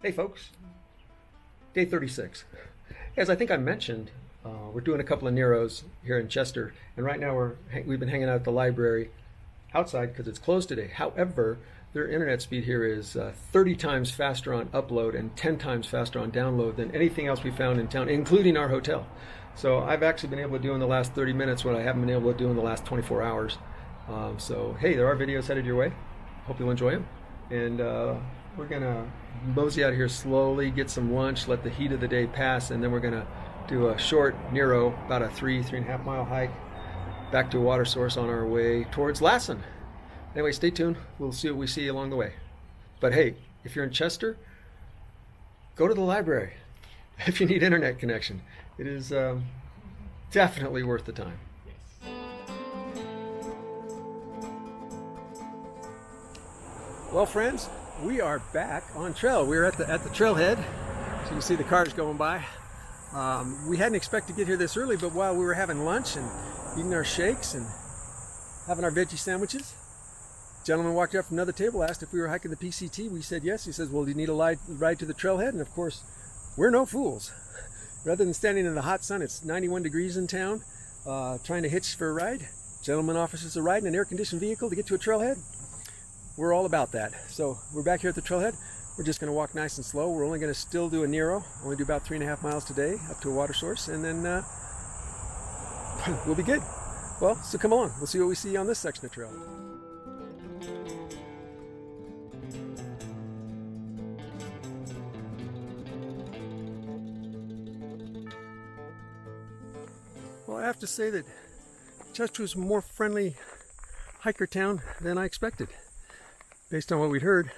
Hey folks, day 36. As I think I mentioned, we're doing a couple of Neros here in Chester, and right now we've been hanging out at the library outside because it's closed today. However, their internet speed here is 30 times faster on upload and 10 times faster on download than anything else we found in town, including our hotel. So I've actually been able to do in the last 30 minutes what I haven't been able to do in the last 24 hours. So hey, there are videos headed your way. Hope you'll enjoy them. And we're gonna mosey out here slowly, get some lunch, let the heat of the day pass, and then we're gonna do a short Nero, about a 3.5 mile hike back to a water source on our way towards Lassen. Anyway, stay tuned. We'll see what we see along the way. But hey, if you're in Chester, go to the library if you need internet connection. It is definitely worth the time. Well, friends, we are back on trail. We're at the trailhead, so you can see the cars going by. We hadn't expected to get here this early, but while we were having lunch and eating our shakes and having our veggie sandwiches, a gentleman walked up from another table, asked if we were hiking the PCT. We said yes. He says, well, do you need a ride to the trailhead? And of course, we're no fools. Rather than standing in the hot sun, it's 91 degrees in town, trying to hitch for a ride. Gentleman offers us a ride in an air-conditioned vehicle to get to a trailhead. We're all about that. So we're back here at the trailhead. We're just going to walk nice and slow. We're only going to still do a Nero, only do about 3.5 miles today up to a water source, and then we'll be good. Well, so come along. We'll see what we see on this section of trail. Well, I have to say that Chester is a more friendly hiker town than I expected. Based on what we'd heard,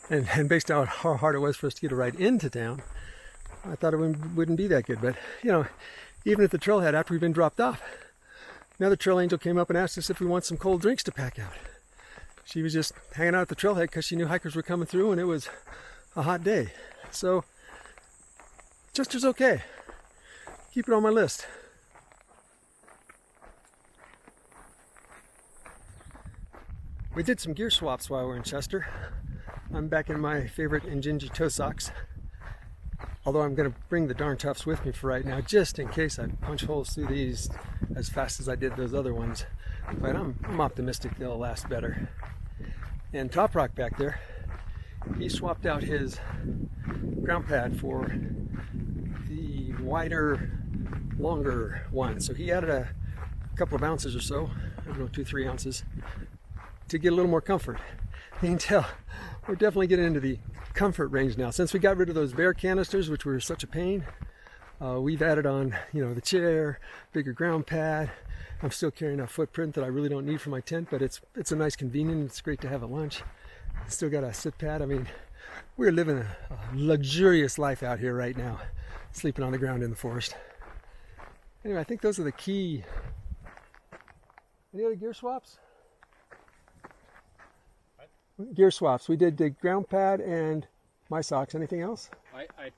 and based on how hard it was for us to get a ride into town, I thought it wouldn't be that good. But, you know, even at the trailhead, after we'd been dropped off, another trail angel came up and asked us if we want some cold drinks to pack out. She was just hanging out at the trailhead because she knew hikers were coming through and it was a hot day. So, Chester's okay. Keep it on my list. We did some gear swaps while we were in Chester. I'm back in my favorite Injinji toe socks. Although I'm going to bring the Darn Toughs with me for right now, just in case I punch holes through these as fast as I did those other ones. But I'm optimistic they'll last better. And Top Rock back there, he swapped out his ground pad for the wider, longer one. So he added a couple of ounces or so, I don't know, 2-3 ounces, to get a little more comfort. You can tell we're definitely getting into the comfort range now. Since we got rid of those bare canisters, which were such a pain, we've added on, you know, the chair, bigger ground pad. I'm still carrying a footprint that I really don't need for my tent, but it's a nice convenience. It's great to have at lunch. Still got a sit pad. I mean, we're living a luxurious life out here right now, sleeping on the ground in the forest. Anyway, I think those are the key. Any other gear swaps? Gear swaps. We did the ground pad and my socks. Anything else? I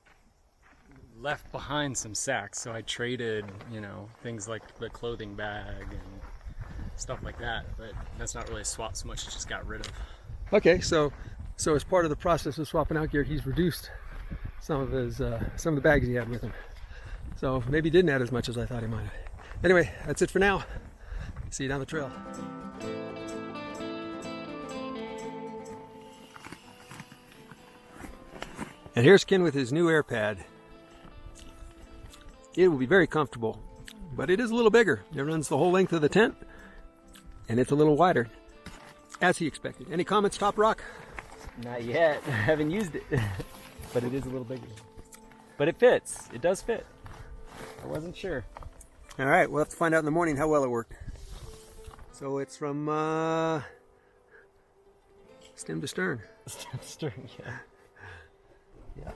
left behind some sacks, so I traded, you know, things like the clothing bag and stuff like that. But that's not really a swap so much; it's just got rid of. Okay, so as part of the process of swapping out gear, he's reduced some of the bags he had with him. So maybe he didn't add as much as I thought he might have. Anyway, that's it for now. See you down the trail. And here's Ken with his new air pad. It will be very comfortable, but it is a little bigger. It runs the whole length of the tent, and it's a little wider, as he expected. Any comments, Top Rock? Not yet. I haven't used it, but it is a little bigger. But it fits. It does fit. I wasn't sure. All right, we'll have to find out in the morning how well it worked. So it's from stem to stern. Stem to stern, yeah. Yeah.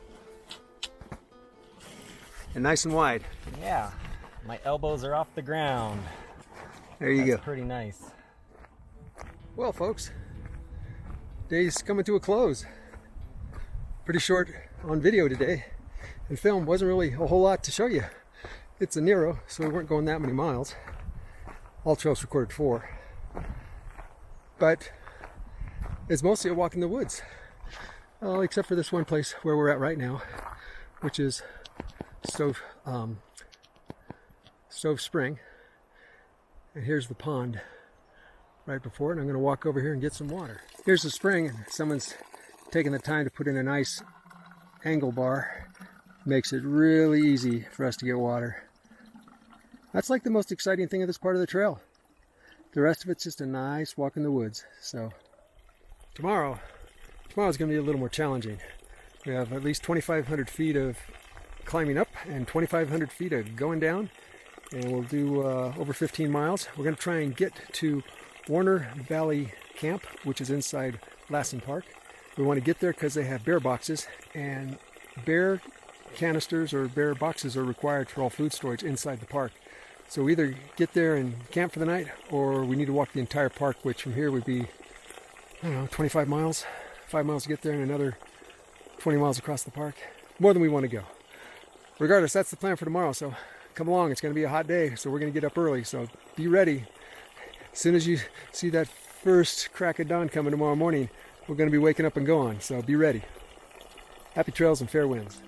And nice and wide. Yeah. My elbows are off the ground. There you go. That's pretty nice. Well, folks, day's coming to a close. Pretty short on video today. And film wasn't really a whole lot to show you. it's a Nero, so we weren't going that many miles. All trails recorded 4. But it's mostly a walk in the woods. Except for this one place where we're at right now, which is Stove Spring. And here's the pond right before it, and I'm going to walk over here and get some water. Here's the spring, and someone's taken the time to put in a nice angle bar. Makes it really easy for us to get water. That's like the most exciting thing of this part of the trail. The rest of it's just a nice walk in the woods. So tomorrow's going to be a little more challenging. We have at least 2,500 feet of climbing up and 2,500 feet of going down, and we'll do over 15 miles. We're going to try and get to Warner Valley Camp, which is inside Lassen Park. We want to get there because they have bear boxes, and bear canisters or bear boxes are required for all food storage inside the park. So we either get there and camp for the night, or we need to walk the entire park, which from here would be, I don't know, 25 miles. 5 miles to get there and another 20 miles across the park. More than we want to go. Regardless, that's the plan for tomorrow, so come along. It's going to be a hot day, so we're going to get up early, so be ready. As soon as you see that first crack of dawn coming tomorrow morning, we're going to be waking up and going, so be ready. Happy trails and fair winds.